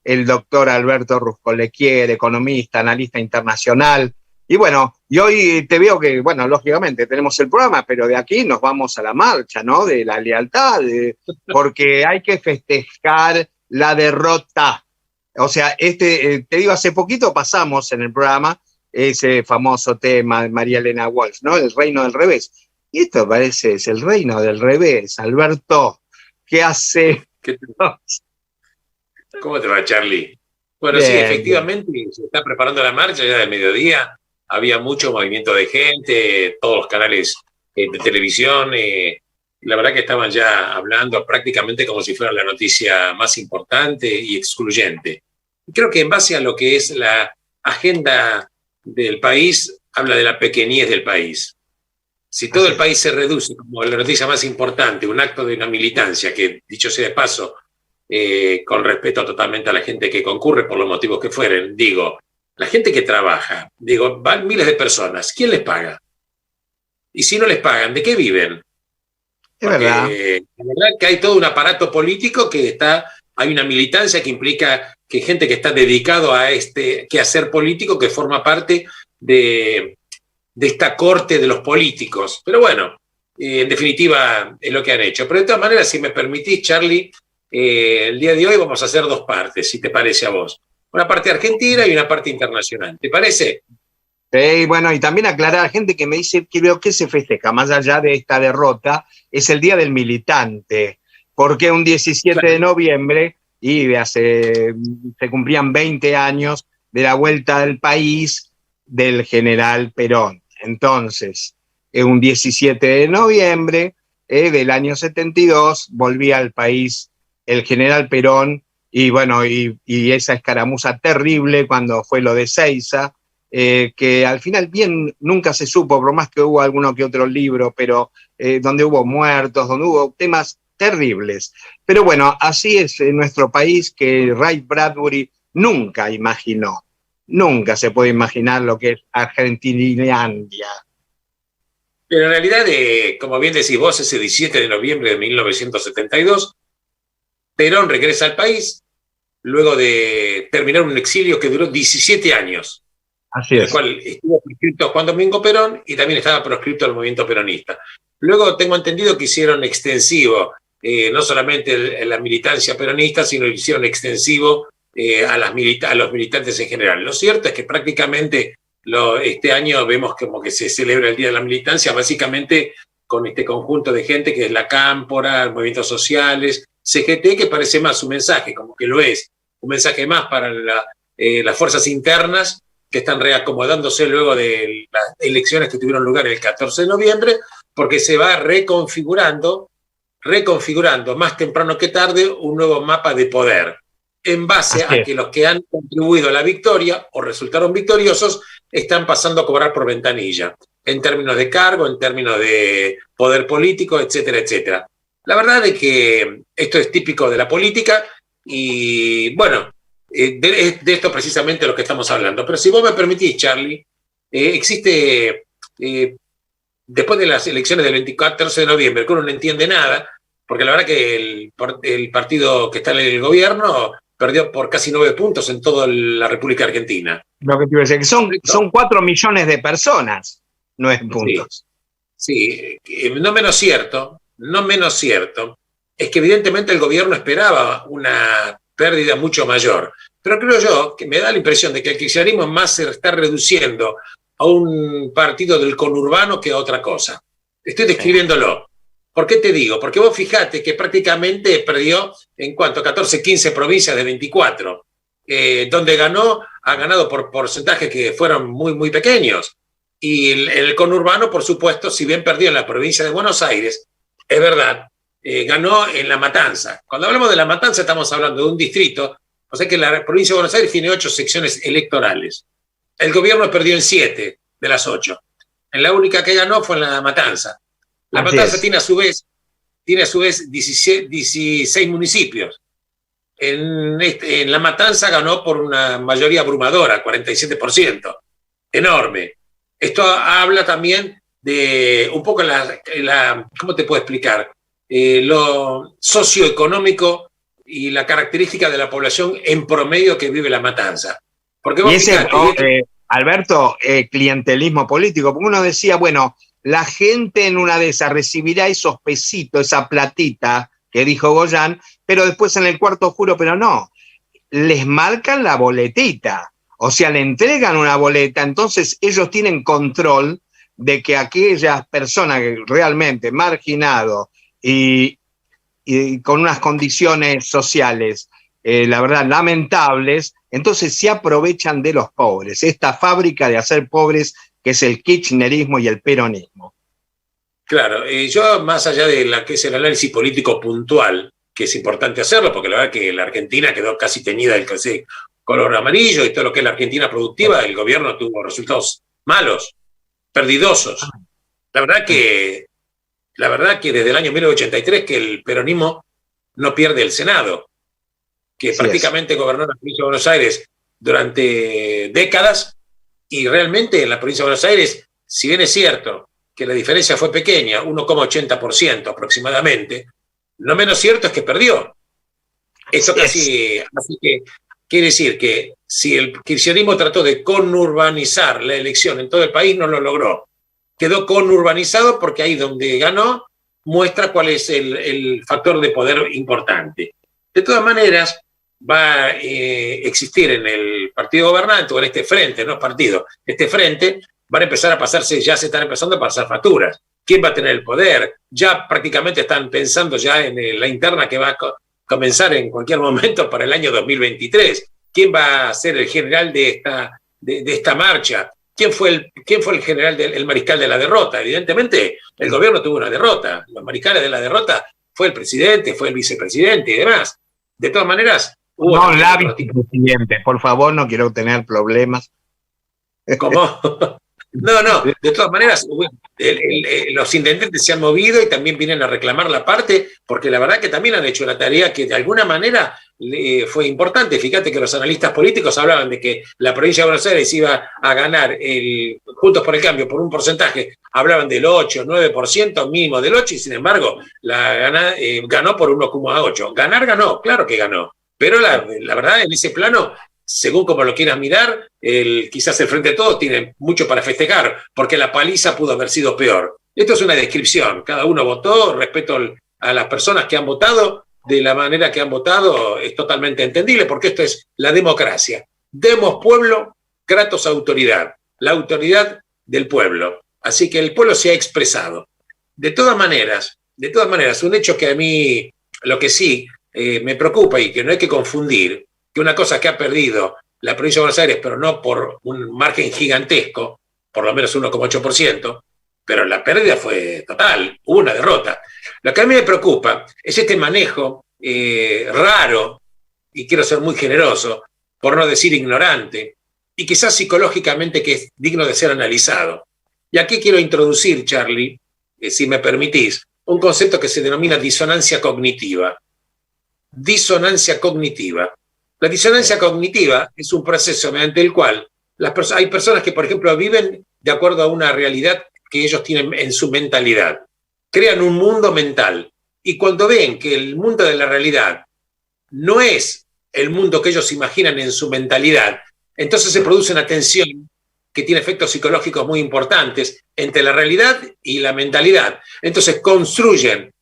el doctor Alberto Ruscolequier, economista, analista internacional. Y bueno, y hoy te veo que, bueno, lógicamente tenemos el programa, pero de aquí nos vamos a la marcha, ¿no? De la lealtad, porque hay que festejar la derrota. O sea, te digo, hace poquito pasamos en el programa ese famoso tema de María Elena Walsh, ¿no? El reino del revés. Y esto parece, es el reino del revés. Alberto, ¿qué hace? ¿Cómo te va, Charlie? Bueno, Bien, sí, bien. efectivamente, se está preparando la marcha ya de mediodía. Había mucho movimiento de gente, todos los canales de televisión. La verdad que estaban ya hablando prácticamente como si fuera la noticia más importante y excluyente. Creo que en base a lo que es la agenda del país, habla de la pequeñez del país. Si todo Así el es. país se reduce como la noticia más importante, un acto de una militancia, que dicho sea de paso, con respeto totalmente a la gente que concurre por los motivos que fueren, digo, la gente que trabaja, digo, van miles de personas, ¿quién les paga? Y si no les pagan, ¿de qué viven? Es verdad. Porque la verdad que hay todo un aparato político que está, hay una militancia que implica que gente que está dedicado a este quehacer político que forma parte de esta corte de los políticos. Pero bueno, en definitiva es lo que han hecho. Pero de todas maneras, si me permitís, Charlie, el día de hoy vamos a hacer dos partes, si te parece a vos. Una parte argentina y una parte internacional. ¿Te parece? Y bueno, y también aclarar a la gente que me dice que veo que se festeja, más allá de esta derrota, es el Día del Militante, porque un 17 de Claro. noviembre, y se cumplían 20 años de la vuelta del país del general Perón. Entonces, un 17 de noviembre del año 72, volvía al país el general Perón, y bueno, y esa escaramuza terrible cuando fue lo de Ezeiza, que al final bien nunca se supo, por más que hubo alguno que otro libro, pero donde hubo muertos, donde hubo temas terribles. Pero bueno, así es en nuestro país, que Ray Bradbury nunca se puede imaginar lo que es Argentinilandia. Pero en realidad, como bien decís vos, ese 17 de noviembre de 1972, Perón regresa al país luego de terminar un exilio que duró 17 años, Así en el es. cual estuvo proscripto Juan Domingo Perón y también estaba proscripto el movimiento peronista. Luego tengo entendido que hicieron extensivo, no solamente la militancia peronista, sino que hicieron extensivo a los militantes en general. Lo cierto es que prácticamente este año vemos como que se celebra el Día de la Militancia, básicamente con este conjunto de gente que es la Cámpora, movimientos sociales, CGT, que parece más un mensaje, como que lo es, un mensaje más para las fuerzas internas que están reacomodándose luego de las elecciones que tuvieron lugar el 14 de noviembre, porque se va reconfigurando más temprano que tarde un nuevo mapa de poder, en base Así a es. que los que han contribuido a la victoria o resultaron victoriosos están pasando a cobrar por ventanilla, en términos de cargo, en términos de poder político, etcétera, etcétera. La verdad es que esto es típico de la política y, bueno, de esto precisamente lo que estamos hablando. Pero si vos me permitís, Charlie, existe, después de las elecciones del 14 de noviembre, que uno no entiende nada, porque la verdad que el partido que está en el gobierno perdió por casi 9 puntos en toda la República Argentina. Lo que te iba a decir, que ¿Correcto? son 4 millones de personas, 9 Sí, puntos. sí. No menos cierto, es que evidentemente el gobierno esperaba una pérdida mucho mayor. Pero creo yo que me da la impresión de que el kirchnerismo más se está reduciendo a un partido del conurbano que a otra cosa. Estoy describiéndolo. ¿Por qué te digo? Porque vos fijate que prácticamente perdió en cuanto a 14, 15 provincias de 24, donde ha ganado por porcentajes que fueron muy, muy pequeños. Y el conurbano, por supuesto, si bien perdió en la provincia de Buenos Aires, es verdad, ganó en La Matanza. Cuando hablamos de La Matanza estamos hablando de un distrito, o sea que la provincia de Buenos Aires tiene 8 secciones electorales. El gobierno perdió en 7 de las 8. En la única que ganó fue en La Matanza. La Así Matanza es. tiene a su vez 16 municipios. En La Matanza ganó por una mayoría abrumadora, 47%. Enorme. Esto habla también de un poco ¿cómo te puedo explicar? Lo socioeconómico y la característica de la población en promedio que vive La Matanza. Porque vos y ese, Alberto, clientelismo político, porque uno decía, bueno, la gente en una de esas recibirá esos pesitos, esa platita que dijo Goyán, pero después en el cuarto oscuro, pero no, les marcan la boletita, o sea, le entregan una boleta, entonces ellos tienen control de que aquellas personas que realmente marginados y con unas condiciones sociales, la verdad, lamentables, entonces se aprovechan de los pobres, esta fábrica de hacer pobres que es el kirchnerismo y el peronismo. Claro, yo más allá de la que es el análisis político puntual, que es importante hacerlo, porque la verdad que la Argentina quedó casi teñida del color amarillo y todo lo que es la Argentina productiva, el gobierno tuvo resultados malos, perdidosos. La verdad que desde el año 1983 que el peronismo no pierde el Senado, que sí prácticamente gobernó la provincia de Buenos Aires durante décadas, y realmente en la provincia de Buenos Aires, si bien es cierto que la diferencia fue pequeña, 1,80% aproximadamente, lo menos cierto es que perdió. Eso casi, así que quiere decir que si el kirchnerismo trató de conurbanizar la elección en todo el país, no lo logró. Quedó conurbanizado porque ahí donde ganó muestra cuál es el factor de poder importante. De todas maneras, va a existir en el partido gobernante, o en este frente, no partido, este frente, van a empezar a pasarse, ya se están empezando a pasar facturas. ¿Quién va a tener el poder? Ya prácticamente están pensando ya en la interna que va a comenzar en cualquier momento para el año 2023. ¿Quién va a ser el general de esta marcha? ¿Quién fue el general, el mariscal de la derrota? Evidentemente, el gobierno tuvo una derrota. Los mariscales de la derrota fue el presidente, fue el vicepresidente y demás. De todas maneras, hubo... No, la vicepresidente, por favor, no quiero tener problemas. ¿Cómo? No, de todas maneras, los intendentes se han movido y también vienen a reclamar la parte, porque la verdad que también han hecho la tarea que de alguna manera fue importante. Fíjate que los analistas políticos hablaban de que la provincia de Buenos Aires iba a ganar Juntos por el Cambio por un porcentaje, hablaban del 8, 9%, mínimo del 8%, y sin embargo ganó por 1,8%. Ganó, claro que ganó, pero la verdad en ese plano, según como lo quieras mirar, quizás el Frente de Todos tiene mucho para festejar, porque la paliza pudo haber sido peor. Esto es una descripción, cada uno votó, respeto a las personas que han votado, de la manera que han votado es totalmente entendible, porque esto es la democracia. Demos pueblo, kratos autoridad, la autoridad del pueblo. Así que el pueblo se ha expresado. De todas maneras, un hecho que a mí, lo que sí me preocupa y que no hay que confundir, que una cosa que ha perdido la provincia de Buenos Aires, pero no por un margen gigantesco, por lo menos 1,8%, pero la pérdida fue total, hubo una derrota. Lo que a mí me preocupa es este manejo raro, y quiero ser muy generoso, por no decir ignorante, y quizás psicológicamente que es digno de ser analizado. Y aquí quiero introducir, Charlie, si me permitís, un concepto que se denomina disonancia cognitiva. Disonancia cognitiva. La disonancia cognitiva es un proceso mediante el cual hay personas que, por ejemplo, viven de acuerdo a una realidad que ellos tienen en su mentalidad. Crean un mundo mental. Y cuando ven que el mundo de la realidad no es el mundo que ellos imaginan en su mentalidad, entonces se produce una tensión que tiene efectos psicológicos muy importantes entre la realidad y la mentalidad. Entonces construyen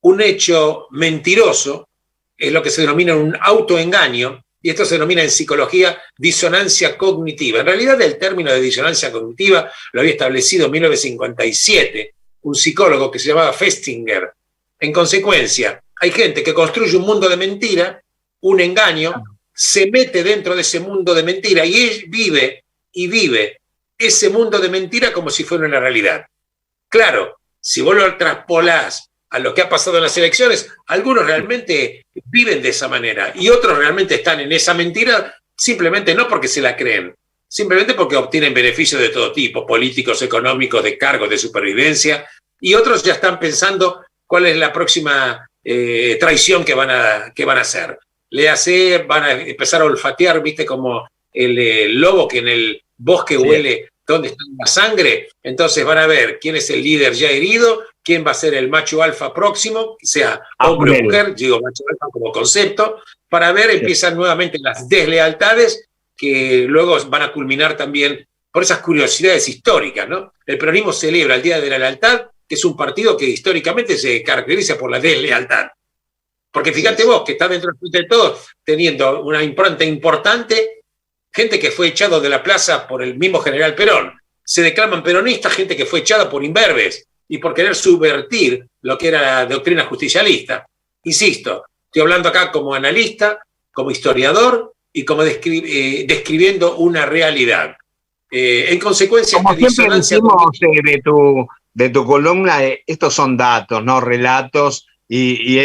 un hecho mentiroso, es lo que se denomina un autoengaño, y esto se denomina en psicología disonancia cognitiva. En realidad el término de disonancia cognitiva lo había establecido en 1957 un psicólogo que se llamaba Festinger. En consecuencia, hay gente que construye un mundo de mentira, un engaño, se mete dentro de ese mundo de mentira y vive ese mundo de mentira como si fuera una realidad. Claro, si vos lo traspolás a lo que ha pasado en las elecciones, algunos realmente viven de esa manera y otros realmente están en esa mentira simplemente no porque se la creen, simplemente porque obtienen beneficios de todo tipo, políticos, económicos, de cargos, de supervivencia, y otros ya están pensando cuál es la próxima traición que van a hacer. Van a empezar a olfatear, viste, como el lobo que en el bosque huele dónde está la sangre, entonces van a ver quién es el líder ya herido quién va a ser el macho alfa próximo, sea hombre o mujer, digo macho alfa como concepto, para ver, empiezan nuevamente las deslealtades que luego van a culminar también por esas curiosidades históricas, ¿no? El peronismo celebra el Día de la Lealtad, que es un partido que históricamente se caracteriza por la deslealtad. Porque fíjate vos, que está dentro de todo, teniendo una impronta importante, gente que fue echado de la plaza por el mismo general Perón. Se declaman peronistas, gente que fue echada por imberbes y por querer subvertir lo que era la doctrina justicialista. Insisto, estoy hablando acá como analista, como historiador y como describiendo una realidad. En consecuencia, como siempre decimos de tu columna, estos son datos, no relatos, y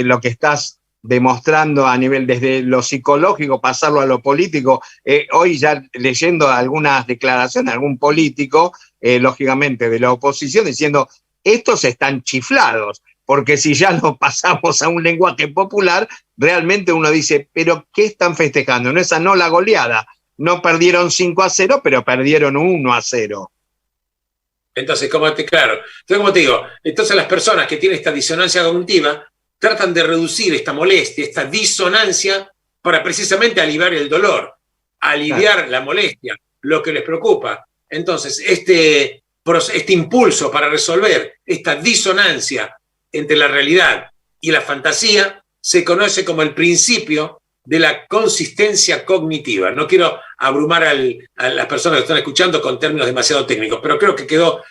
lo que estás demostrando a nivel desde lo psicológico, pasarlo a lo político. Hoy ya leyendo algunas declaraciones de algún político, lógicamente de la oposición, diciendo, estos están chiflados, porque si ya lo pasamos a un lenguaje popular, realmente uno dice, pero ¿qué están festejando? No, esa no la goleada. No perdieron 5-0, pero perdieron 1-0. Entonces, como te digo, entonces las personas que tienen esta disonancia cognitiva tratan de reducir esta molestia, esta disonancia, para precisamente aliviar el dolor, aliviar la molestia, lo que les preocupa. Entonces, este impulso para resolver esta disonancia entre la realidad y la fantasía se conoce como el principio de la consistencia cognitiva. No quiero abrumar a las personas que están escuchando con términos demasiado técnicos, pero creo que quedó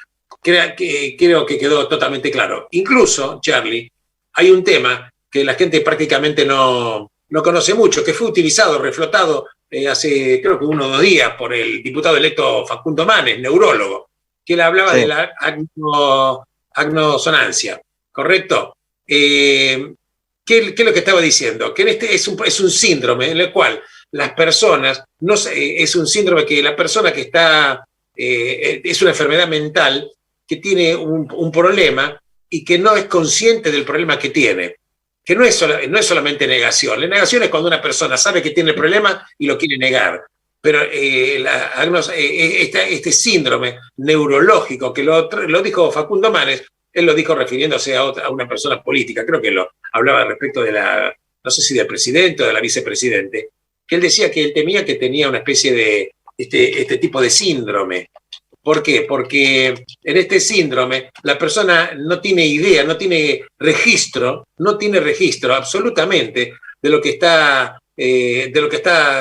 totalmente claro. Incluso, Charlie, hay un tema que la gente prácticamente no conoce mucho, que fue utilizado, reflotado hace creo que 1 o 2 días por el diputado electo Facundo Manes, neurólogo, que le hablaba de la agnosonancia, ¿correcto? ¿Qué es lo que estaba diciendo? Que es un síndrome en el cual las personas, es un síndrome que la persona que está, es una enfermedad mental que tiene un problema y que no es consciente del problema que tiene, que no es solamente negación. La negación es cuando una persona sabe que tiene el problema y lo quiere negar. Pero este síndrome neurológico, que lo dijo Facundo Manes, él lo dijo refiriéndose a una persona política, creo que lo hablaba respecto de no sé si del presidente o de la vicepresidente, que él decía que él temía que tenía una especie de este tipo de síndrome. ¿Por qué? Porque en este síndrome la persona no tiene idea, no tiene registro absolutamente de lo que está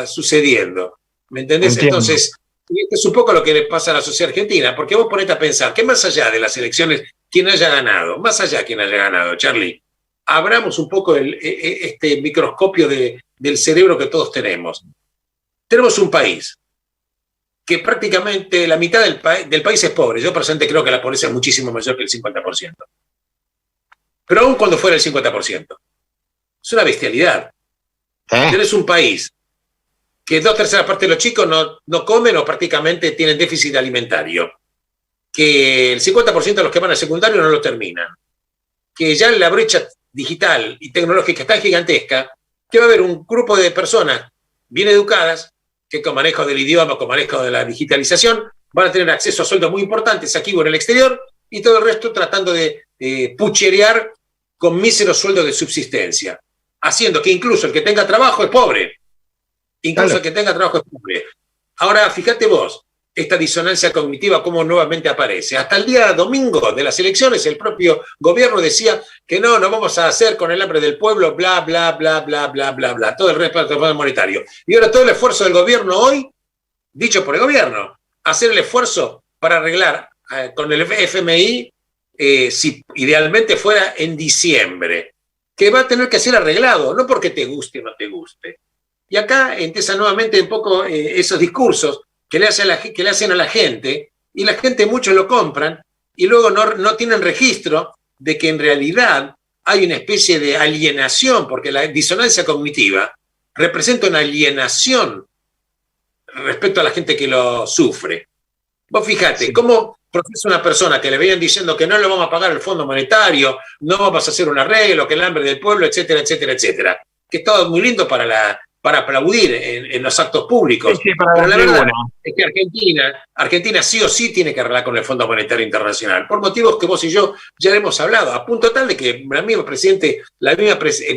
sucediendo. ¿Me entendés? Entiendo. Entonces, esto es un poco lo que le pasa a la sociedad argentina, porque vos ponete a pensar que más allá de las elecciones, quien haya ganado, Charlie, abramos un poco este microscopio del cerebro que todos tenemos. Tenemos un país que prácticamente la mitad del país es pobre. Yo personalmente creo que la pobreza es muchísimo mayor que el 50%. Pero aún cuando fuera el 50%, es una bestialidad. Tienes un país que 2/3 partes de los chicos no comen o prácticamente tienen déficit alimentario, que el 50% de los que van al secundario no lo terminan, que ya la brecha digital y tecnológica es tan gigantesca que va a haber un grupo de personas bien educadas que con manejo del idioma, con manejo de la digitalización, van a tener acceso a sueldos muy importantes aquí o en el exterior, y todo el resto tratando de pucherear con míseros sueldos de subsistencia, haciendo que incluso el que tenga trabajo es pobre. Ahora, fíjate vos, esta disonancia cognitiva cómo nuevamente aparece. Hasta el día domingo de las elecciones, el propio gobierno decía que no vamos a hacer con el hambre del pueblo, bla, bla, bla, bla, bla, bla, bla, todo el respaldo monetario. Y ahora todo el esfuerzo del gobierno hoy, dicho por el gobierno, hacer el esfuerzo para arreglar con el FMI, si idealmente fuera en diciembre, que va a tener que ser arreglado, no porque te guste o no te guste. Y acá empiezan nuevamente un poco esos discursos que le hacen a la gente, y la gente muchos lo compran, y luego no tienen registro de que en realidad hay una especie de alienación, porque la disonancia cognitiva representa una alienación respecto a la gente que lo sufre. Vos fijate, cómo procesa una persona que le venían diciendo que no le vamos a pagar el Fondo Monetario, no vamos a hacer un arreglo, que el hambre del pueblo, etcétera, etcétera, etcétera, que es todo muy lindo para para aplaudir en los actos públicos. Sí, pero la verdad es que Argentina sí o sí tiene que arreglar con el Fondo Monetario Internacional, por motivos que vos y yo ya hemos hablado, a punto tal de que la misma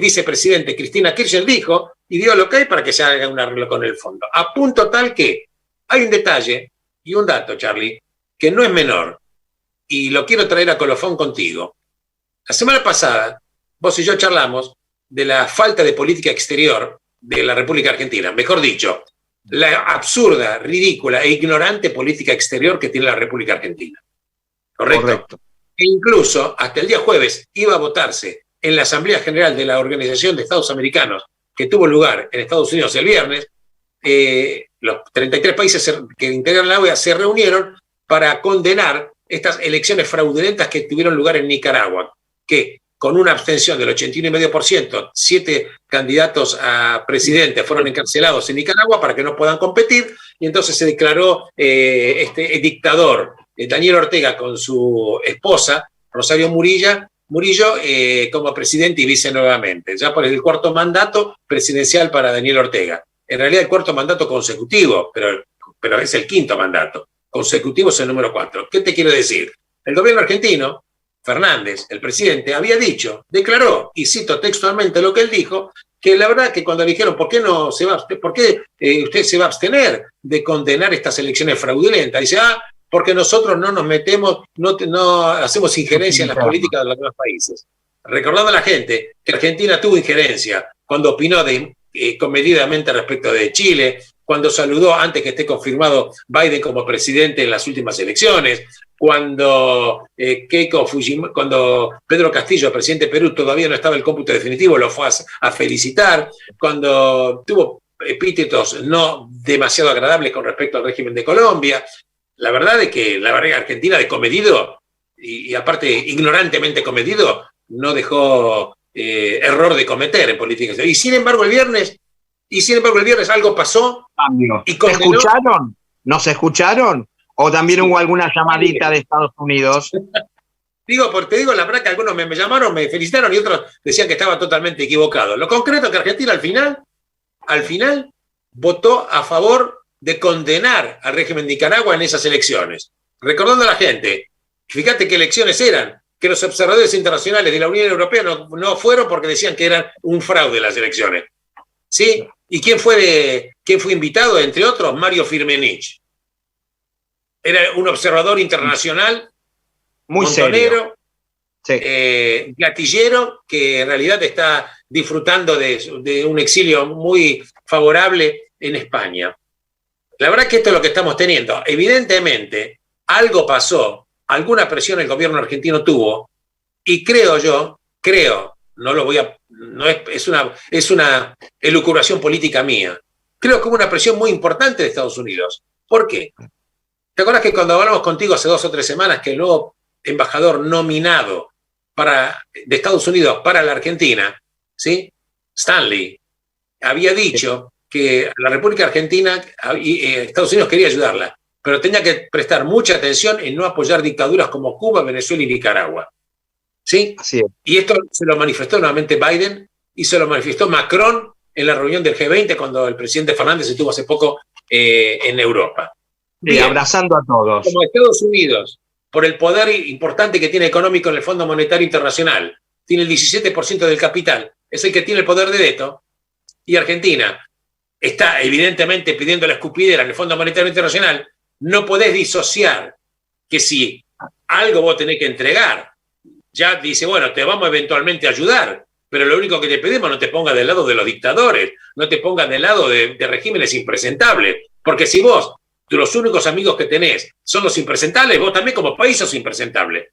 vicepresidente Cristina Kirchner dijo y dio lo que hay para que se haga un arreglo con el fondo. A punto tal que hay un detalle y un dato, Charlie, que no es menor, y lo quiero traer a colofón contigo. La semana pasada, vos y yo charlamos de la falta de política exterior de la República Argentina, mejor dicho, la absurda, ridícula e ignorante política exterior que tiene la República Argentina. ¿Correcto? Correcto. E incluso hasta el día jueves iba a votarse en la Asamblea General de la Organización de Estados Americanos, que tuvo lugar en Estados Unidos el viernes, los 33 países que integran la OEA se reunieron para condenar estas elecciones fraudulentas que tuvieron lugar en Nicaragua, que con una abstención del 81,5%, 7 candidatos a presidente fueron encarcelados en Nicaragua para que no puedan competir, y entonces se declaró este dictador, Daniel Ortega, con su esposa, Rosario Murillo, como presidente y vice nuevamente, ya por el 4º mandato presidencial para Daniel Ortega. En realidad el 4º mandato consecutivo, pero es el 5º mandato. Consecutivo es el número 4. ¿Qué te quiero decir? El gobierno argentino, Fernández, el presidente, había declaró, y cito textualmente lo que él dijo, que la verdad que cuando le dijeron ¿por qué usted se va a abstener de condenar estas elecciones fraudulentas? Dice, porque nosotros no nos metemos, no hacemos injerencia en las políticas de los demás países. Recordando a la gente que Argentina tuvo injerencia cuando opinó comedidamente respecto de Chile, cuando saludó antes que esté confirmado Biden como presidente en las últimas elecciones, cuando cuando Pedro Castillo, presidente de Perú, todavía no estaba el cómputo definitivo, lo fue a felicitar, cuando tuvo epítetos no demasiado agradables con respecto al régimen de Colombia. La verdad es que la barriga argentina de comedido, y aparte ignorantemente comedido, no dejó error de cometer en política. Y sin embargo el viernes algo pasó. Y ¿te escucharon? ¿No se escucharon? ¿O también hubo alguna llamadita de Estados Unidos? Te digo la verdad que algunos me llamaron, me felicitaron y otros decían que estaba totalmente equivocado. Lo concreto es que Argentina al final votó a favor de condenar al régimen de Nicaragua en esas elecciones. Recordando a la gente, fíjate qué elecciones eran, que los observadores internacionales de la Unión Europea no fueron porque decían que eran un fraude las elecciones. ¿Sí? ¿Y quién fue invitado? Entre otros, Mario Firmenich. Era un observador internacional, muy montonero, sí. Gatillero, que en realidad está disfrutando de un exilio muy favorable en España. La verdad que esto es lo que estamos teniendo. Evidentemente, algo pasó, alguna presión el gobierno argentino tuvo, y es una elucubración política mía. Creo que hubo una presión muy importante de Estados Unidos. ¿Por qué? ¿Te acuerdas que cuando hablamos contigo hace 2 o 3 semanas que el nuevo embajador nominado de Estados Unidos para la Argentina, ¿sí? Stanley, había dicho que la República Argentina y Estados Unidos quería ayudarla, pero tenía que prestar mucha atención en no apoyar dictaduras como Cuba, Venezuela y Nicaragua? ¿Sí? Así es. Y esto se lo manifestó nuevamente Biden y se lo manifestó Macron en la reunión del G20 cuando el presidente Fernández estuvo hace poco en Europa. Sí, abrazando a todos. Como Estados Unidos, por el poder importante que tiene económico en el Fondo Monetario Internacional, tiene el 17% del capital, es el que tiene el poder de veto, y Argentina está evidentemente pidiendo la escupidera en el Fondo Monetario Internacional, no podés disociar que si algo vos tenés que entregar, ya dice, bueno, te vamos eventualmente a ayudar, pero lo único que te pedimos, no te pongas del lado de los dictadores, no te pongas del lado de regímenes impresentables, porque si vos, los únicos amigos que tenés son los impresentables, vos también como país sos impresentable.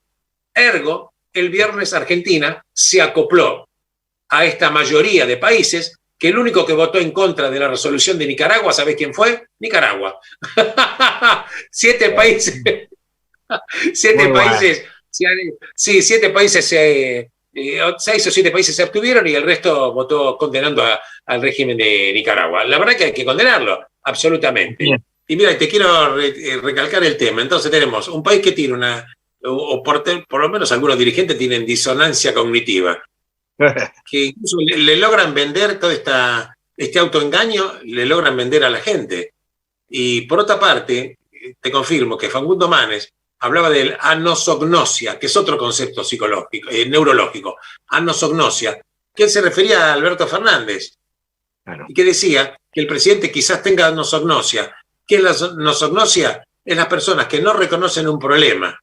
Ergo, el viernes Argentina se acopló a esta mayoría de países que el único que votó en contra de la resolución de Nicaragua, ¿sabés quién fue? Nicaragua. 7 países. 7 países. Sí, 7 países 6 o 7 países se abstuvieron y el resto votó condenando al régimen de Nicaragua. La verdad que hay que condenarlo, absolutamente. Bien. Y mira, te quiero recalcar el tema. Entonces tenemos un país que tiene por lo menos algunos dirigentes tienen disonancia cognitiva, que incluso le logran vender toda este autoengaño le logran vender a la gente. Y por otra parte, te confirmo que Facundo Manes hablaba del anosognosia, que es otro concepto psicológico, neurológico, anosognosia, que él se refería a Alberto Fernández, claro, y que decía que el presidente quizás tenga anosognosia. ¿Qué es la anosognosia? Es las personas que no reconocen un problema,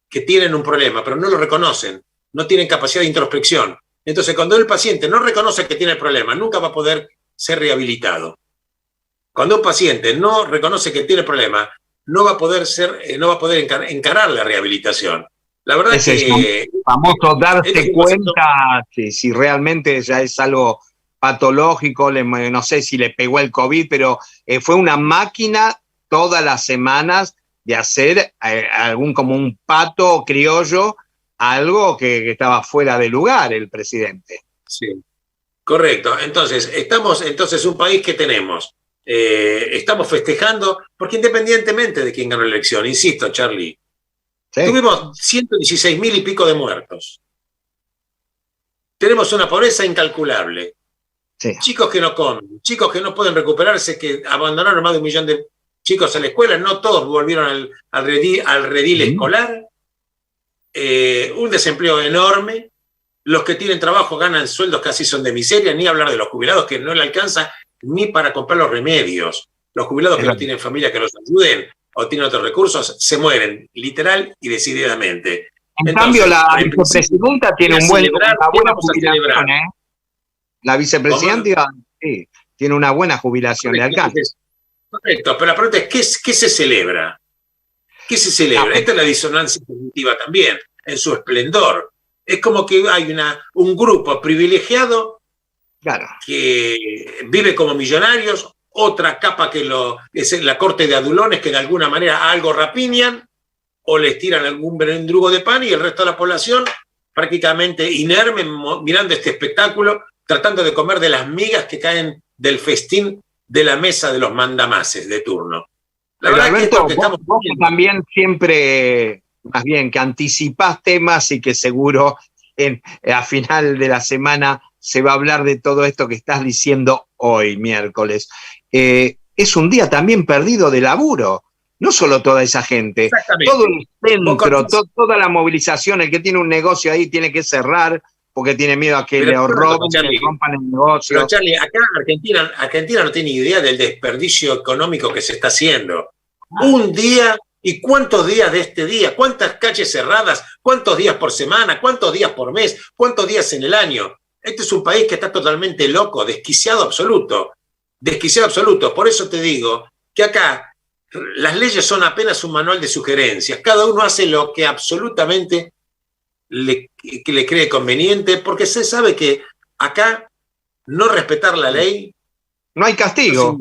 que tienen un problema, pero no lo reconocen, no tienen capacidad de introspección. Entonces, cuando el paciente no reconoce que tiene el problema, nunca va a poder ser rehabilitado. Cuando un paciente no reconoce que tiene el problema, no va a poder encarar la rehabilitación. La verdad es que... famoso darse cuenta si realmente ya es algo patológico, no sé si le pegó el COVID, pero fue una máquina todas las semanas de hacer algún como un pato criollo, algo que estaba fuera de lugar el presidente. Sí, correcto. Entonces, estamos un país que tenemos. Estamos festejando, porque independientemente de quién ganó la elección, insisto, Charlie, sí, tuvimos 116.000 y pico de muertos. Tenemos una pobreza incalculable. Sí. Chicos que no comen, chicos que no pueden recuperarse, que abandonaron más de 1 millón de chicos a la escuela, no todos volvieron al redil escolar. Un desempleo enorme. Los que tienen trabajo ganan sueldos casi son de miseria, ni hablar de los jubilados que no le alcanza ni para comprar los remedios. Los jubilados que no tienen familia que los ayuden o tienen otros recursos, se mueren, literal y decididamente. En cambio, la vicepresidenta tiene una buena jubilación. La vicepresidenta sí, tiene una buena jubilación, le alcanza. Correcto, pero la pregunta es, ¿qué se celebra? ¿Qué se celebra? Esta es la disonancia cognitiva también, en su esplendor. Es como que hay un grupo privilegiado, claro, que vive como millonarios, otra capa que es la corte de adulones que de alguna manera algo rapiñan o les tiran algún mendrugo de pan, y el resto de la población prácticamente inerme mirando este espectáculo, tratando de comer de las migas que caen del festín de la mesa de los mandamases de turno. La verdad, Alberto, que vos también siempre, más bien, que anticipás temas y que seguro a final de la semana se va a hablar de todo esto que estás diciendo hoy, miércoles. Es un día también perdido de laburo. No solo toda esa gente, todo el centro, toda la movilización, el que tiene un negocio ahí tiene que cerrar porque tiene miedo a que le roben, le rompan el negocio. Pero Charlie, acá Argentina no tiene idea del desperdicio económico que se está haciendo. Un día, ¿y cuántos días de este día? ¿Cuántas calles cerradas? ¿Cuántos días por semana? ¿Cuántos días por mes? ¿Cuántos días en el año? Este es un país que está totalmente loco, desquiciado absoluto. Desquiciado absoluto. Por eso te digo que acá las leyes son apenas un manual de sugerencias. Cada uno hace lo que absolutamente le cree conveniente, porque se sabe que acá no respetar la ley... No hay castigo.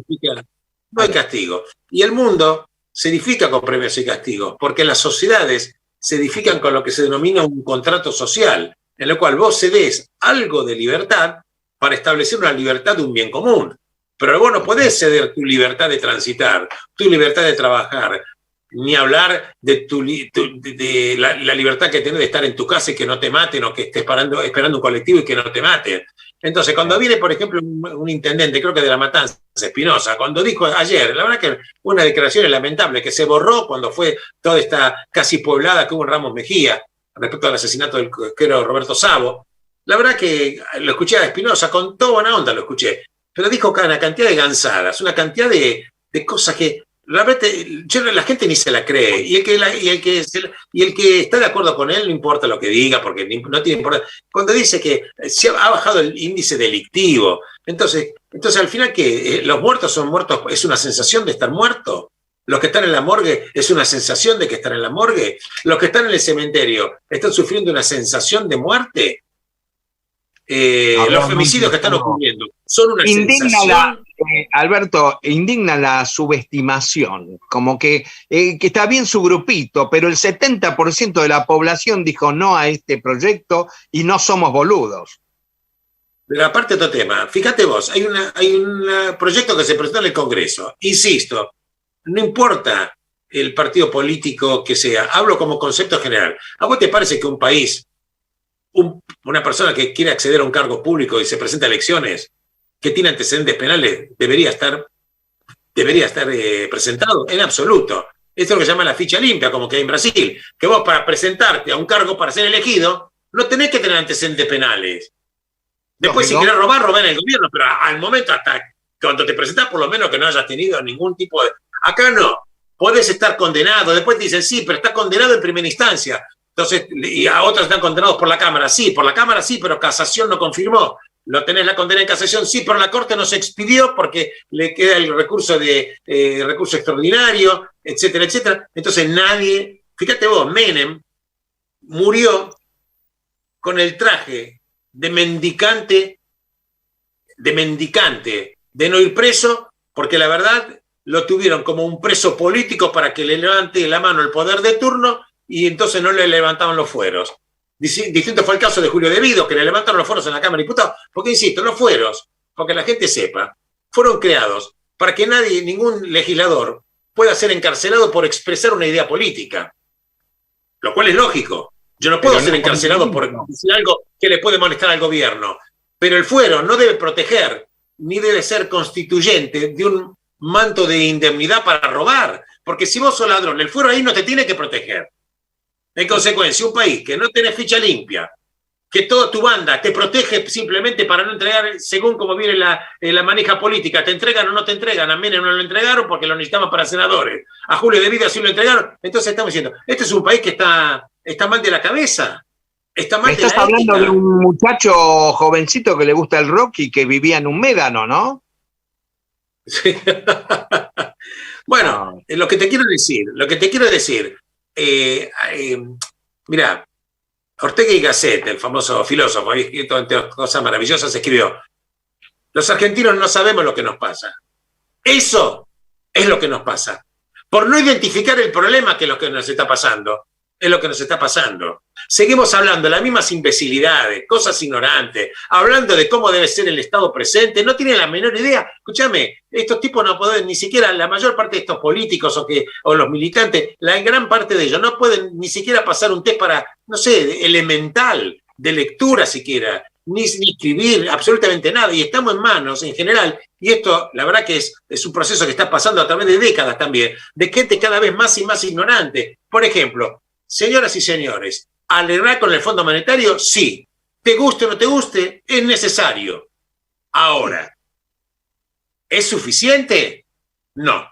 No hay castigo. Y el mundo se edifica con premios y castigos, porque las sociedades se edifican con lo que se denomina un contrato social, en el cual vos cedés algo de libertad para establecer una libertad de un bien común. Pero vos no podés ceder tu libertad de transitar, tu libertad de trabajar, ni hablar de la libertad que tenés de estar en tu casa y que no te maten, o que estés esperando un colectivo y que no te maten. Entonces, cuando viene, por ejemplo, un intendente, creo que de La Matanza, Espinosa, cuando dijo ayer, la verdad que una declaración lamentable, que se borró cuando fue toda esta casi pueblada que hubo en Ramos Mejía, respecto al asesinato del coquero Roberto Savo. La verdad que lo escuché a Espinosa, con toda buena onda lo escuché, pero dijo una cantidad de gansadas, una cantidad de cosas que realmente la gente ni se la cree, y el que está de acuerdo con él no importa lo que diga, porque no tiene importancia. Cuando dice que se ha bajado el índice delictivo, entonces al final que los muertos son muertos, es una sensación de estar muerto. Los que están en la morgue es una sensación de que están en la morgue. Los que están en el cementerio están sufriendo una sensación de muerte. Los femicidios que están ocurriendo son una sensación. Alberto, indigna la subestimación, como que está bien su grupito, pero el 70% de la población dijo no a este proyecto y no somos boludos. Pero aparte de otro tema, fíjate vos, hay un proyecto que se presentó en el Congreso, insisto, no importa el partido político que sea, hablo como concepto general. ¿A vos te parece que un país, una persona que quiere acceder a un cargo público y se presenta a elecciones, que tiene antecedentes penales debería estar presentado? En absoluto. Esto es lo que se llama la ficha limpia, como que hay en Brasil, que vos para presentarte a un cargo para ser elegido no tenés que tener antecedentes penales. Después, si querés robar en el gobierno, pero al momento, hasta cuando te presentás, por lo menos que no hayas tenido ningún tipo de... Acá no. Podés estar condenado. Después te dicen, sí, pero está condenado en primera instancia. Entonces, y a otros están condenados por la Cámara. Sí, por la Cámara sí, pero Casación no confirmó. Lo tenés la condena en Casación, sí, pero la Corte no se expidió porque le queda el recurso recurso extraordinario, etcétera, etcétera. Entonces nadie... Fíjate vos, Menem murió con el traje de mendicante, de no ir preso, porque la verdad lo tuvieron como un preso político para que le levante la mano el poder de turno y entonces no le levantaban los fueros. Distinto fue el caso de Julio De Vido, que le levantaron los fueros en la Cámara de Diputados, porque insisto, los fueros, porque la gente sepa, fueron creados para que ningún legislador pueda ser encarcelado por expresar una idea política, lo cual es lógico. Yo no puedo ser encarcelado por decir algo que le puede molestar al gobierno. Pero el fuero no debe proteger, ni debe ser constituyente de un manto de indemnidad para robar. Porque si vos sos ladrón, el fuero ahí no te tiene que proteger. En consecuencia, un país que no tiene ficha limpia, que toda tu banda te protege simplemente para no entregar, según como viene la manija política, te entregan o no te entregan, a Menem no lo entregaron porque lo necesitaban para senadores, a Julio De Vido sí lo entregaron. Entonces estamos diciendo, este es un país que está mal de la cabeza. Está mal de la ética. Estás hablando de un muchacho jovencito que le gusta el rock y que vivía en un médano, ¿no? Sí. Bueno, lo que te quiero decir, mira, Ortega y Gasset, el famoso filósofo, había escrito entre cosas maravillosas, escribió: los argentinos no sabemos lo que nos pasa. Eso es lo que nos pasa. Por no identificar el problema que es lo que nos está pasando, es lo que nos está pasando. Seguimos hablando de las mismas imbecilidades, cosas ignorantes, hablando de cómo debe ser el Estado presente, no tienen la menor idea. Escúchame, estos tipos no pueden, ni siquiera la mayor parte de estos políticos o los militantes, la gran parte de ellos no pueden ni siquiera pasar un test para, no sé, elemental, de lectura siquiera, ni escribir absolutamente nada. Y estamos en manos, en general, y esto, la verdad que es un proceso que está pasando a través de décadas también, de gente cada vez más y más ignorante. Por ejemplo, señoras y señores, alegrar con el Fondo Monetario, sí. Te guste o no te guste, es necesario. Ahora, ¿es suficiente? No.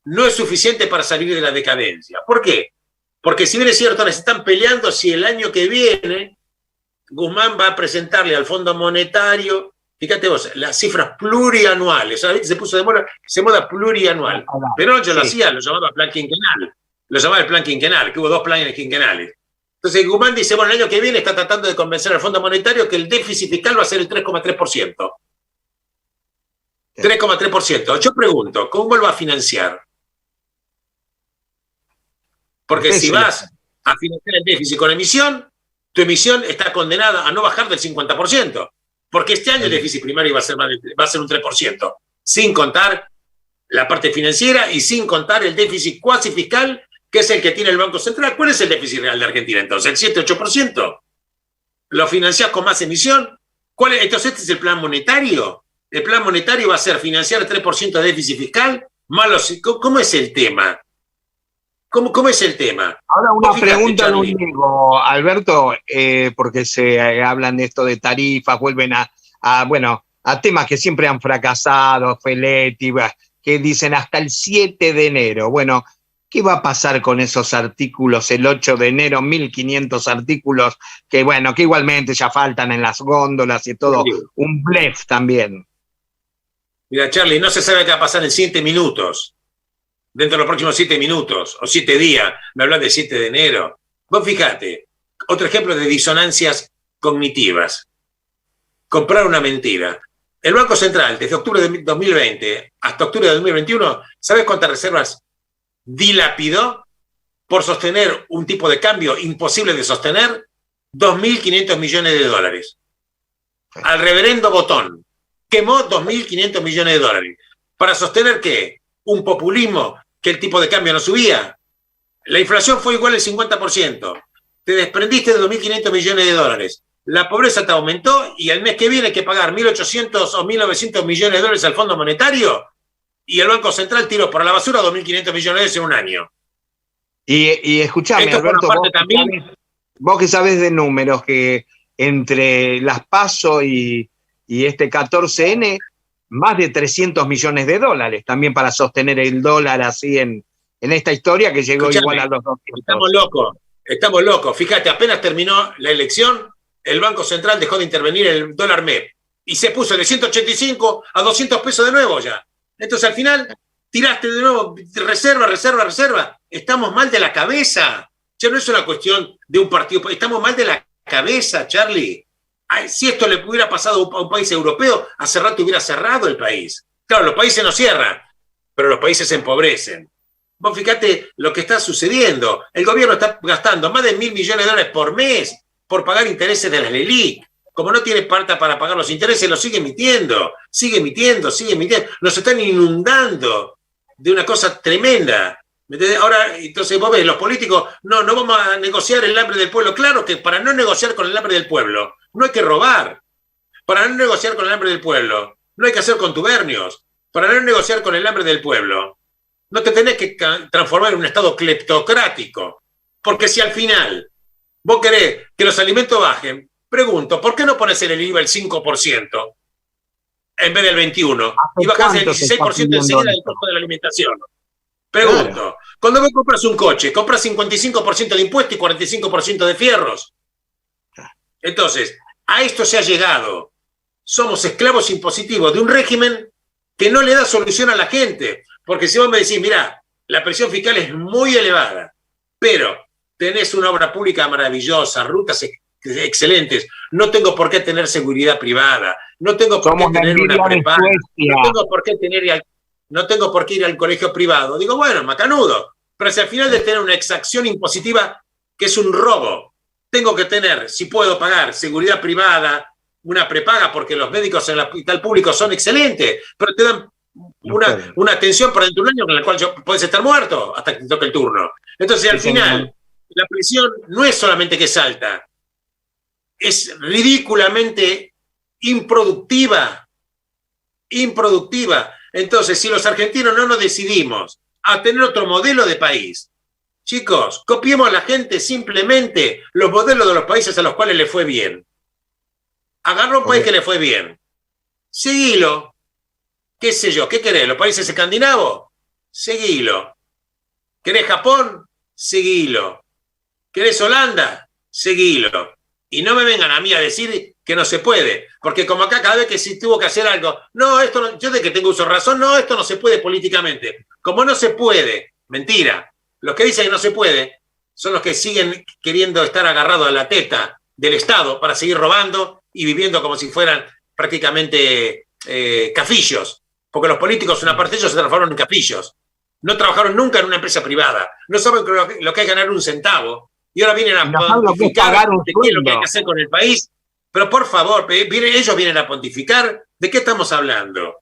No es suficiente para salir de la decadencia. ¿Por qué? Porque si bien es cierto, les están peleando si el año que viene Guzmán va a presentarle al Fondo Monetario, fíjate vos, las cifras plurianuales. ¿Sabes? Se puso de moda plurianual. Pero yo lo hacía, lo llamaba plan quinquenal. Lo llamaba el plan quinquenal, que hubo 2 planes quinquenales. Entonces Guzmán dice, bueno, el año que viene está tratando de convencer al Fondo Monetario que el déficit fiscal va a ser el 3,3%. 3,3%. Yo pregunto, ¿cómo lo va a financiar? Porque si vas a financiar el déficit con emisión, tu emisión está condenada a no bajar del 50%. Porque este año el déficit primario va a ser un 3%, sin contar la parte financiera y sin contar el déficit cuasi fiscal, que es el que tiene el Banco Central. ¿Cuál es el déficit real de Argentina entonces? ¿El 7-8%? ¿Lo financiás con más emisión? Entonces este es el plan monetario. El plan monetario va a ser financiar el 3% de déficit fiscal. ¿Cómo es el tema? ¿Cómo es el tema? Ahora una pregunta lo único, Alberto, porque se hablan de esto de tarifas, vuelven a temas que siempre han fracasado, Feletti, que dicen hasta el 7 de enero. Bueno, ¿qué va a pasar con esos artículos el 8 de enero? 1.500 artículos que, bueno, que igualmente ya faltan en las góndolas y todo. Un blef también. Mira, Charlie, no se sabe qué va a pasar en 7 minutos. Dentro de los próximos 7 minutos o 7 días. Me hablan de 7 de enero. Vos fíjate, otro ejemplo de disonancias cognitivas. Comprar una mentira. El Banco Central, desde octubre de 2020 hasta octubre de 2021, ¿sabes cuántas reservas dilapidó por sostener un tipo de cambio imposible de sostener? 2.500 millones de dólares. Al reverendo botón. Quemó 2.500 millones de dólares. ¿Para sostener qué? Un populismo, que el tipo de cambio no subía. La inflación fue igual al 50%. Te desprendiste de 2.500 millones de dólares. la pobreza te aumentó y el mes que viene hay que pagar 1.800 o 1.900 millones de dólares al Fondo Monetario y el Banco Central tiró por la basura 2.500 millones de dólares en un año. Y escuchame, Esto Alberto, también. Vos que sabés de números, que entre las PASO y este 14N, más de 300 millones de dólares también para sostener el dólar así en esta historia que llegó igual a los 200. Estamos locos. Fíjate, apenas terminó la elección, el Banco Central dejó de intervenir el dólar MEP y se puso de 185 a 200 pesos de nuevo ya. Entonces al final tiraste de nuevo reserva. Estamos mal de la cabeza. Ya no es una cuestión de un partido, estamos mal de la cabeza, Charlie. Ay, si esto le hubiera pasado a un país europeo, hace rato hubiera cerrado el país. Claro, los países no cierran, pero los países se empobrecen. Vos fíjate lo que está sucediendo. El gobierno está gastando más de 1.000 millones de dólares por mes por pagar intereses de las LELIQ. Como no tiene plata para pagar los intereses, lo sigue emitiendo. Nos están inundando de una cosa tremenda. Ahora, entonces vos ves, los políticos, no vamos a negociar el hambre del pueblo. Claro que para no negociar con el hambre del pueblo, no hay que robar. Para no negociar con el hambre del pueblo, no hay que hacer contubernios. Para no negociar con el hambre del pueblo, no te tenés que transformar en un estado cleptocrático. Porque si al final vos querés que los alimentos bajen, pregunto, ¿por qué no pones el IVA el 5% en vez del 21% y bajás el 16% enseguida del costo de la alimentación? Pregunto, claro. Cuando vos compras un coche, compras 55% de impuestos y 45% de fierros. Entonces, a esto se ha llegado. Somos esclavos impositivos de un régimen que no le da solución a la gente. Porque si vos me decís, mirá, la presión fiscal es muy elevada, pero tenés una obra pública maravillosa, rutas excelentes, no tengo por qué tener seguridad privada, no tengo por qué tener una prepaga, no tengo por qué ir al colegio privado. Digo, bueno, macanudo, pero si al final de tener una exacción impositiva que es un robo, tengo que tener, si puedo pagar seguridad privada, una prepaga, porque los médicos en el hospital público son excelentes, pero te dan una atención para dentro de un año con la cual puedes estar muerto hasta que te toque el turno. Entonces, al final, la presión no es solamente que es alta, es ridículamente improductiva. Entonces, si los argentinos no nos decidimos a tener otro modelo de país, chicos, copiemos a la gente simplemente los modelos de los países a los cuales le fue bien. Agarra un país que le fue bien, seguilo. ¿Qué sé yo? ¿Qué querés? ¿Los países escandinavos? Seguilo. ¿Querés Japón? Seguilo. ¿Querés Holanda? Seguilo. Y no me vengan a mí a decir que no se puede, porque como acá cada vez que se tuvo que hacer algo, no, esto no, yo de que tengo uso de razón, no, esto no se puede políticamente. Como no se puede, mentira. Los que dicen que no se puede son los que siguen queriendo estar agarrados a la teta del Estado para seguir robando y viviendo como si fueran prácticamente cafillos. Porque los políticos, una parte de ellos se transformaron en capillos. No trabajaron nunca en una empresa privada. No saben lo que es ganar un centavo. Y ahora vienen a pontificar de qué es lo que hay que hacer con el país. Pero por favor, ellos vienen a pontificar. ¿De qué estamos hablando?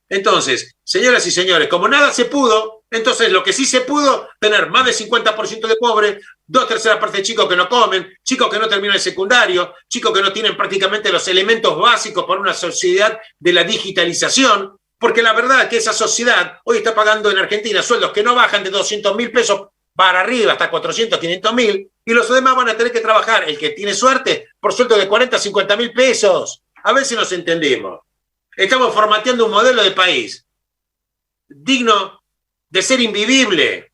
Entonces, señoras y señores, como nada se pudo, entonces lo que sí se pudo, tener más del 50% de pobres, 2/3 partes de chicos que no comen, chicos que no terminan el secundario, chicos que no tienen prácticamente los elementos básicos para una sociedad de la digitalización, porque la verdad es que esa sociedad hoy está pagando en Argentina sueldos que no bajan de 200.000 pesos para arriba, hasta 400, 500.000, y los demás van a tener que trabajar, el que tiene suerte, por sueldo de 40, 50.000 pesos. A ver si nos entendemos. Estamos formateando un modelo de país digno de ser invivible.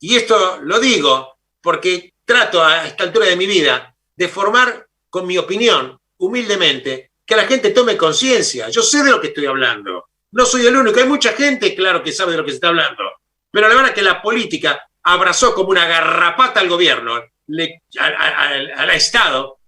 Y esto lo digo porque trato a esta altura de mi vida de formar con mi opinión, humildemente, que la gente tome conciencia. Yo sé de lo que estoy hablando. No soy el único. Hay mucha gente, claro, que sabe de lo que se está hablando. Pero la verdad es que la política abrazó como una garrapata al gobierno, al Estado,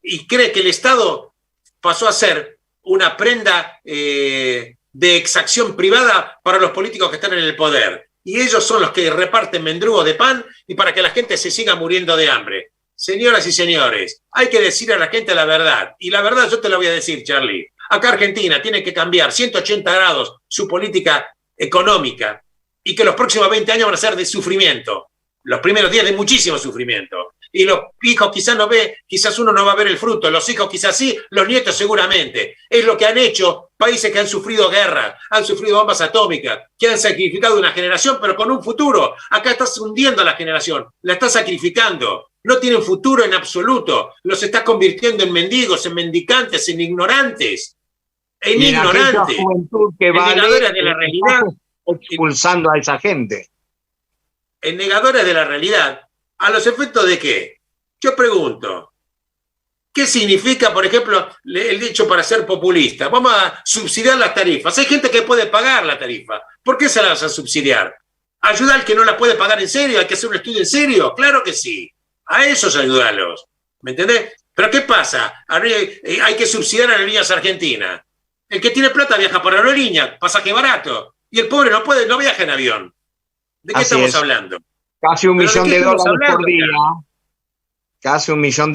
y cree que el Estado pasó a ser una prenda de exacción privada para los políticos que están en el poder. Y ellos son los que reparten mendrugos de pan y para que la gente se siga muriendo de hambre. Señoras y señores, hay que decir a la gente la verdad. Y la verdad yo te la voy a decir, Charlie. Acá Argentina tiene que cambiar 180 grados su política económica y que los próximos 20 años van a ser de sufrimiento. los primeros días de muchísimo sufrimiento. Y los hijos quizás no ve, quizás uno no va a ver el fruto, los hijos quizás sí, los nietos seguramente. Es lo que han hecho países que han sufrido guerra, han sufrido bombas atómicas, que han sacrificado una generación, pero con un futuro. Acá estás hundiendo a la generación, la estás sacrificando. No tienen futuro en absoluto. Los estás convirtiendo en mendigos, en mendicantes, en ignorantes. En ignorantes. Que en negadores de la realidad. Expulsando a esa gente. En negadores de la realidad. ¿A los efectos de qué? Yo pregunto, ¿qué significa, por ejemplo, el dicho para ser populista? Vamos a subsidiar las tarifas. Hay gente que puede pagar la tarifa. ¿Por qué se la vas a subsidiar? ¿Ayudar al que no la puede pagar en serio? ¿Hay que hacer un estudio en serio? Claro que sí. A esos ayudarlos. ¿Me entendés? Pero ¿qué pasa? Hay que subsidiar a Aerolíneas Argentinas. El que tiene plata viaja por aerolínea, pasaje barato. Y el pobre no viaja en avión. ¿De qué estamos hablando? Casi $1 millón por día. Casi $1 millón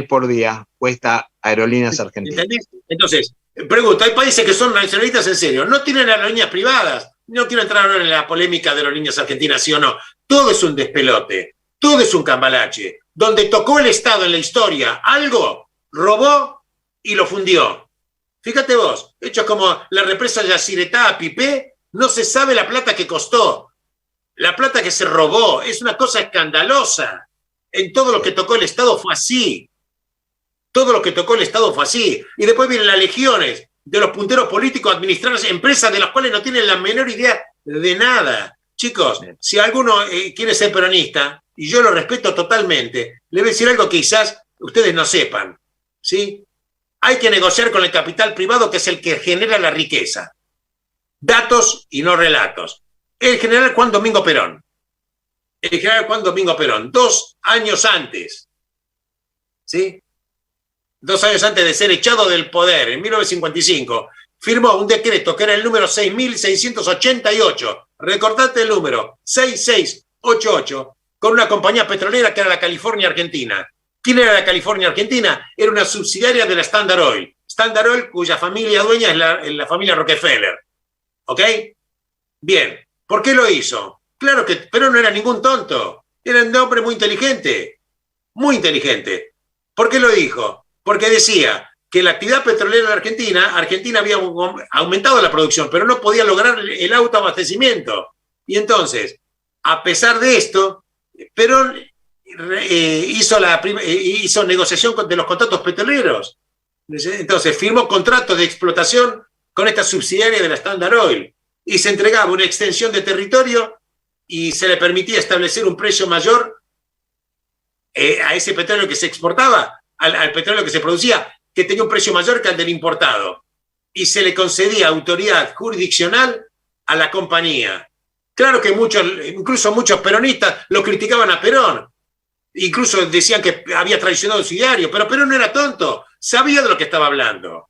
por día cuesta Aerolíneas Argentinas. ¿Entendés? Entonces, pregunto, hay países que son nacionalistas en serio, no tienen aerolíneas privadas. No quiero entrar ahora en la polémica de Aerolíneas Argentinas, sí o no. Todo es un despelote, todo es un cambalache. Donde tocó el Estado en la historia algo, robó y lo fundió. Fíjate vos, hechos como la represa de Yacyretá a Pipé, no se sabe la plata que costó. La plata que se robó es una cosa escandalosa. En todo lo que tocó el Estado fue así. Todo lo que tocó el Estado fue así. Y después vienen las legiones de los punteros políticos a administrar empresas de las cuales no tienen la menor idea de nada. Chicos, si alguno quiere ser peronista, y yo lo respeto totalmente, le voy a decir algo que quizás ustedes no sepan, ¿sí? Hay que negociar con el capital privado, que es el que genera la riqueza. Datos y no relatos. El general Juan Domingo Perón. El general Juan Domingo Perón, 2 años antes, ¿sí? 2 años antes de ser echado del poder, en 1955, firmó un decreto que era el número 6.688. Recordate el número, 6688, con una compañía petrolera que era la California Argentina. ¿Quién era la California Argentina? Era una subsidiaria de la Standard Oil. Standard Oil, cuya familia dueña es la familia Rockefeller. ¿Ok? Bien. ¿Por qué lo hizo? Claro que Perón no era ningún tonto. Era un hombre muy inteligente. Muy inteligente. ¿Por qué lo dijo? Porque decía que la actividad petrolera en Argentina había aumentado la producción, pero no podía lograr el autoabastecimiento. Y entonces, a pesar de esto, Perón hizo negociación de los contratos petroleros. Entonces, firmó contratos de explotación con esta subsidiaria de la Standard Oil y se entregaba una extensión de territorio y se le permitía establecer un precio mayor a ese petróleo que se exportaba, al petróleo que se producía, que tenía un precio mayor que al del importado. Y se le concedía autoridad jurisdiccional a la compañía. Claro que incluso muchos peronistas lo criticaban a Perón. Incluso decían que había traicionado su diario, pero Perón no era tonto, sabía de lo que estaba hablando.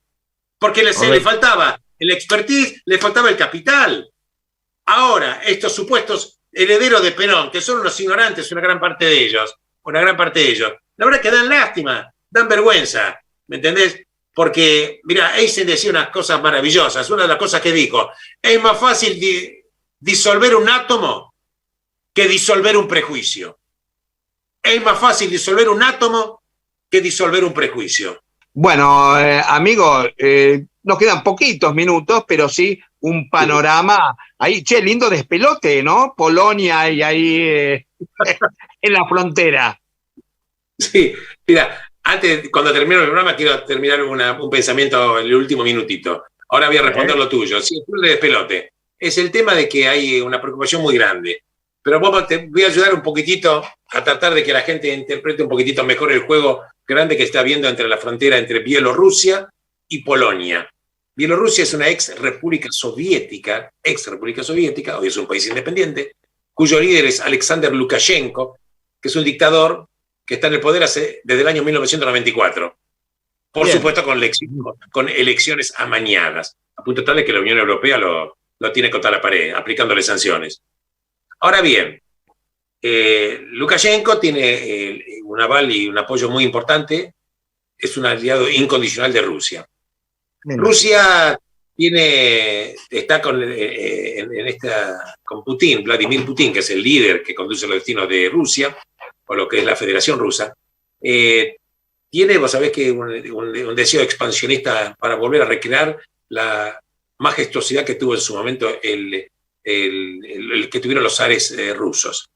Porque le faltaba el expertise, le faltaba el capital. Ahora, estos supuestos herederos de Perón, que son unos ignorantes, una gran parte de ellos, la verdad que dan lástima, dan vergüenza, ¿me entendés? Porque, mira, Einstein decía unas cosas maravillosas. Una de las cosas que dijo, es más fácil disolver un átomo que disolver un prejuicio. Es más fácil disolver un átomo que disolver un prejuicio. Bueno, amigo, nos quedan poquitos minutos, pero sí un panorama ahí, lindo despelote, ¿no? Polonia y ahí en la frontera. Sí, mira, cuando termino el programa, quiero terminar un pensamiento en el último minutito. Ahora voy a responder lo tuyo. Sí, el de despelote. Es el tema de que hay una preocupación muy grande. Pero te voy a ayudar un poquitito a tratar de que la gente interprete un poquitito mejor el juego grande que está habiendo entre la frontera entre Bielorrusia y Polonia. Bielorrusia es una ex república soviética, hoy es un país independiente, cuyo líder es Alexander Lukashenko, que es un dictador que está en el poder desde el año 1994. Por Bien. Supuesto, con elecciones amañadas, a punto tal de que la Unión Europea lo tiene contra la pared, aplicándole sanciones. Ahora bien, Lukashenko tiene un aval y un apoyo muy importante, es un aliado incondicional de Rusia. Bien. Rusia está con Putin, Vladimir Putin, que es el líder que conduce los destinos de Rusia, o lo que es la Federación Rusa. Tiene, vos sabés, que un deseo expansionista para volver a recrear la majestuosidad que tuvo en su momento el que tuvieron los zares rusos.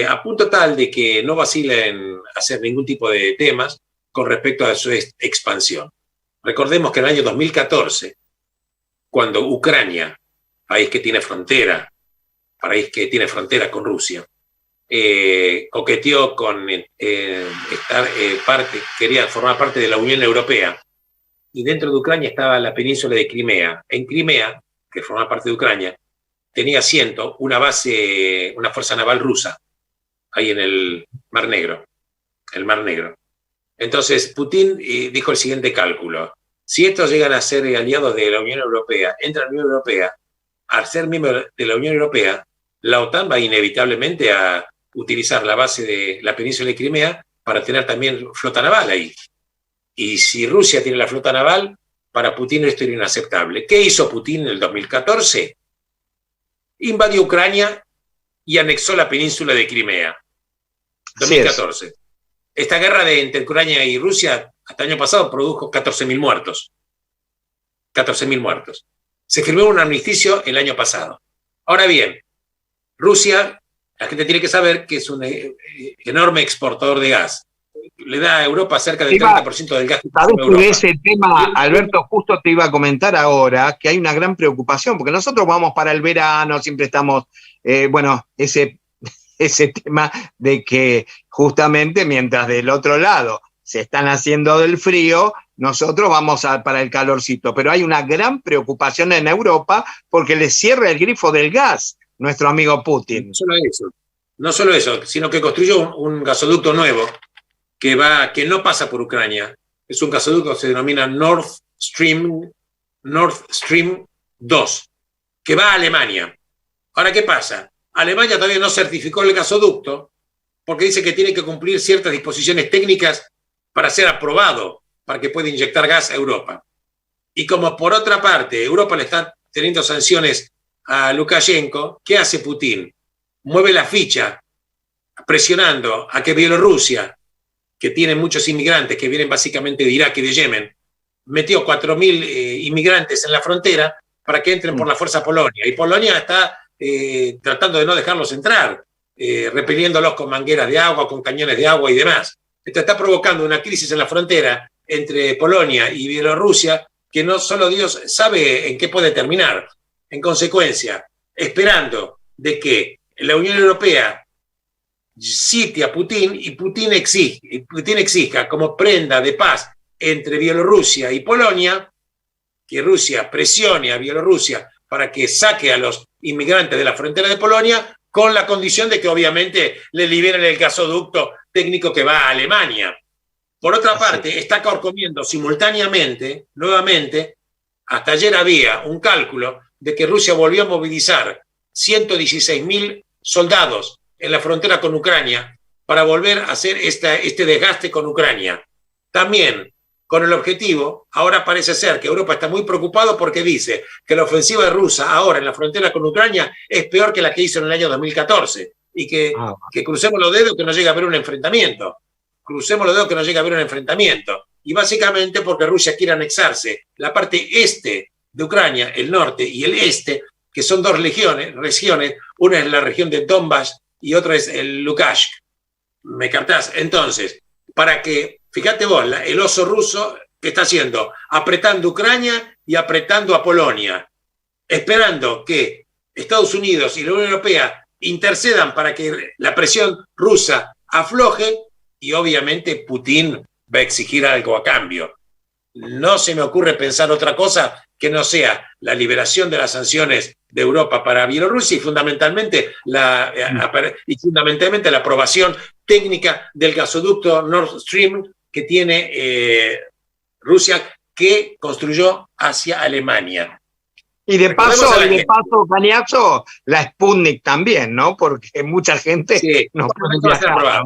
A punto tal de que no vacila en hacer ningún tipo de temas con respecto a su expansión. Recordemos que en el año 2014, cuando Ucrania, país que tiene frontera con Rusia, coqueteó con quería formar parte de la Unión Europea, y dentro de Ucrania estaba la península de Crimea. En Crimea, que formaba parte de Ucrania, tenía asiento una fuerza naval rusa, ahí en el Mar Negro. Entonces, Putin dijo el siguiente cálculo: si estos llegan a ser aliados de la Unión Europea, entran a la Unión Europea, al ser miembro de la Unión Europea, la OTAN va inevitablemente a utilizar la base de la península de Crimea para tener también flota naval ahí. Y si Rusia tiene la flota naval, para Putin esto era inaceptable. ¿Qué hizo Putin en el 2014? Invadió Ucrania y anexó la península de Crimea. 2014. Esta guerra entre Ucrania y Rusia, hasta el año pasado, produjo 14.000 muertos. 14.000 muertos. Se firmó un armisticio el año pasado. Ahora bien, Rusia, la gente tiene que saber que es un enorme exportador de gas. Le da a Europa cerca del 30% del gas que consume Europa. De ese tema, Alberto, justo te iba a comentar ahora que hay una gran preocupación, porque nosotros vamos para el verano, siempre estamos, ese tema de que justamente mientras del otro lado se están haciendo del frío, nosotros vamos para el calorcito. Pero hay una gran preocupación en Europa porque le cierra el grifo del gas nuestro amigo Putin. No solo eso, sino que construyó un gasoducto nuevo que no pasa por Ucrania. Es un gasoducto que se denomina Nord Stream 2, que va a Alemania. Ahora, ¿qué pasa? Alemania todavía no certificó el gasoducto porque dice que tiene que cumplir ciertas disposiciones técnicas para ser aprobado, para que pueda inyectar gas a Europa. Y como por otra parte Europa le está teniendo sanciones a Lukashenko, ¿qué hace Putin? Mueve la ficha presionando a que Bielorrusia, que tiene muchos inmigrantes que vienen básicamente de Irak y de Yemen, metió 4.000 inmigrantes en la frontera para que entren por la fuerza a Polonia. Y Polonia está tratando de no dejarlos entrar, repeliéndolos con mangueras de agua, con cañones de agua y demás. Esto está provocando una crisis en la frontera entre Polonia y Bielorrusia que no solo Dios sabe en qué puede terminar. En consecuencia, esperando de que la Unión Europea cite a Putin y Putin exija como prenda de paz entre Bielorrusia y Polonia, que Rusia presione a Bielorrusia para que saque a los inmigrantes de la frontera de Polonia, con la condición de que obviamente le liberen el gasoducto técnico que va a Alemania. Por otra parte, está carcomiendo simultáneamente, nuevamente, hasta ayer había un cálculo de que Rusia volvió a movilizar 116.000 soldados en la frontera con Ucrania para volver a hacer este desgaste con Ucrania. También con el objetivo, ahora parece ser que Europa está muy preocupado porque dice que la ofensiva rusa ahora en la frontera con Ucrania es peor que la que hizo en el año 2014 y que crucemos los dedos que no llegue a haber un enfrentamiento. Crucemos los dedos que no llegue a haber un enfrentamiento. Y básicamente porque Rusia quiere anexarse la parte este de Ucrania, el norte y el este, que son dos regiones, una es la región de Donbass y otra es el Lukansk. ¿Me captás? Entonces, para que, fíjate vos, el oso ruso que está haciendo, apretando Ucrania y apretando a Polonia, esperando que Estados Unidos y la Unión Europea intercedan para que la presión rusa afloje, y obviamente Putin va a exigir algo a cambio. No se me ocurre pensar otra cosa que no sea la liberación de las sanciones de Europa para Bielorrusia y fundamentalmente la aprobación técnica del gasoducto Nord Stream que tiene Rusia, que construyó hacia Alemania. Y de paso, Cañazo, la Sputnik también, ¿no? Porque mucha gente no puede viajar.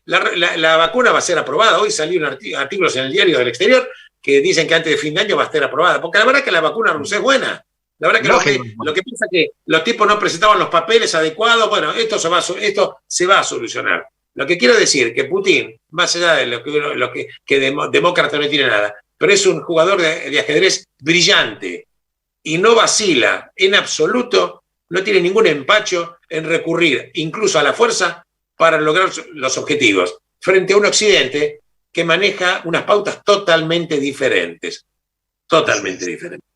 La vacuna va a ser aprobada. Hoy salieron artículos en el Diario del Exterior que dicen que antes de fin de año va a estar aprobada, porque la verdad que la vacuna rusa es buena. La verdad que lo que pasa es que los tipos no presentaban los papeles adecuados. Bueno, esto se va a solucionar. Lo que quiero decir que Putin, más allá de lo que demócrata no tiene nada, pero es un jugador de ajedrez brillante y no vacila en absoluto, no tiene ningún empacho en recurrir incluso a la fuerza para lograr los objetivos, frente a un Occidente que maneja unas pautas totalmente diferentes. Totalmente diferentes.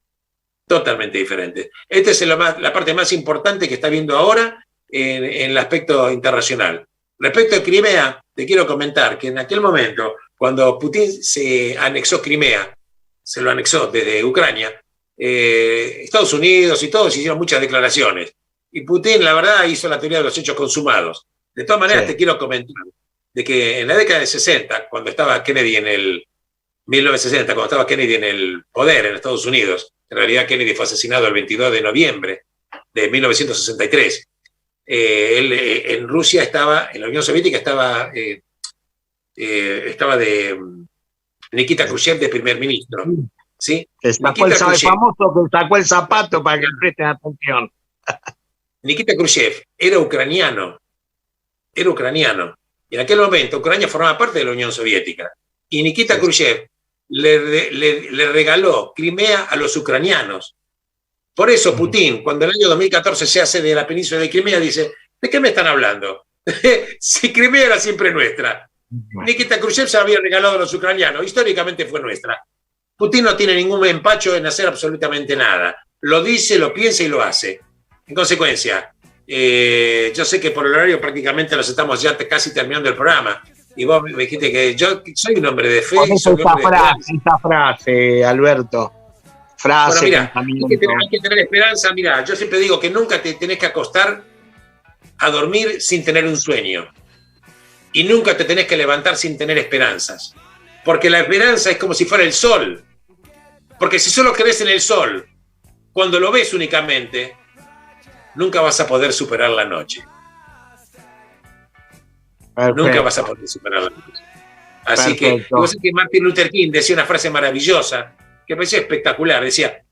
Totalmente diferentes. Esta es la parte más importante que está viendo ahora en el aspecto internacional. Respecto a Crimea, te quiero comentar que en aquel momento, cuando Putin se anexó Crimea, se lo anexó desde Ucrania, Estados Unidos y todos hicieron muchas declaraciones. Y Putin, la verdad, hizo la teoría de los hechos consumados. De todas maneras, te quiero comentar de que en la década de 60, cuando estaba Kennedy en el 1960, cuando estaba Kennedy en el poder en Estados Unidos, en realidad Kennedy fue asesinado el 22 de noviembre de 1963. En Rusia estaba, en la Unión Soviética estaba de Nikita Khrushchev de primer ministro. ¿Sí? Sacó el famoso que sacó el zapato para que presten atención. Nikita Khrushchev era ucraniano. Y en aquel momento Ucrania formaba parte de la Unión Soviética. Y Nikita Khrushchev le regaló Crimea a los ucranianos. Por eso Putin, cuando en el año 2014 se hace de la península de Crimea, dice, ¿de qué me están hablando? Si Crimea era siempre nuestra. Nikita Khrushchev se había regalado a los ucranianos, históricamente fue nuestra. Putin no tiene ningún empacho en hacer absolutamente nada. Lo dice, lo piensa y lo hace. En consecuencia, yo sé que por el horario prácticamente nos estamos ya casi terminando el programa. Y vos me dijiste que yo soy un hombre de fe. Esa frase, Alberto. Frase, bueno, mira, hay que tener esperanza. Mira, yo siempre digo que nunca te tenés que acostar a dormir sin tener un sueño. Y nunca te tenés que levantar sin tener esperanzas. Porque la esperanza es como si fuera el sol. Porque si solo crees en el sol, cuando lo ves únicamente, nunca vas a poder superar la noche. Perfecto. Nunca vas a poder superar la noche. Así que Martin Luther King decía una frase maravillosa que me parecía espectacular. Decía,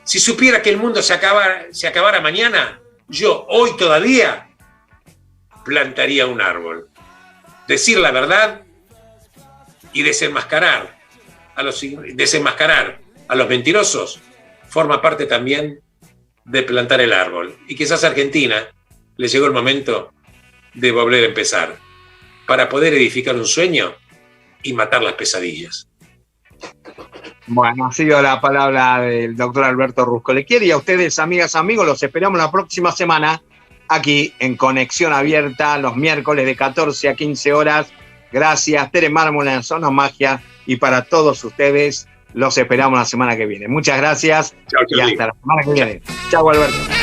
si supiera que el mundo se acabara mañana, yo hoy todavía plantaría un árbol. Decir la verdad y desenmascarar a los mentirosos forma parte también de plantar el árbol. Y quizás a Argentina le llegó el momento de volver a empezar para poder edificar un sueño y matar las pesadillas. Bueno, ha sido la palabra del doctor Alberto Ruscolequier, y a ustedes, amigas, amigos, los esperamos la próxima semana aquí en Conexión Abierta, los miércoles de 14 a 15 horas. Gracias, Tere Mármola en Sonomagia, y para todos ustedes los esperamos la semana que viene. Muchas gracias. Chau, y hasta la semana que viene. Chau, Alberto.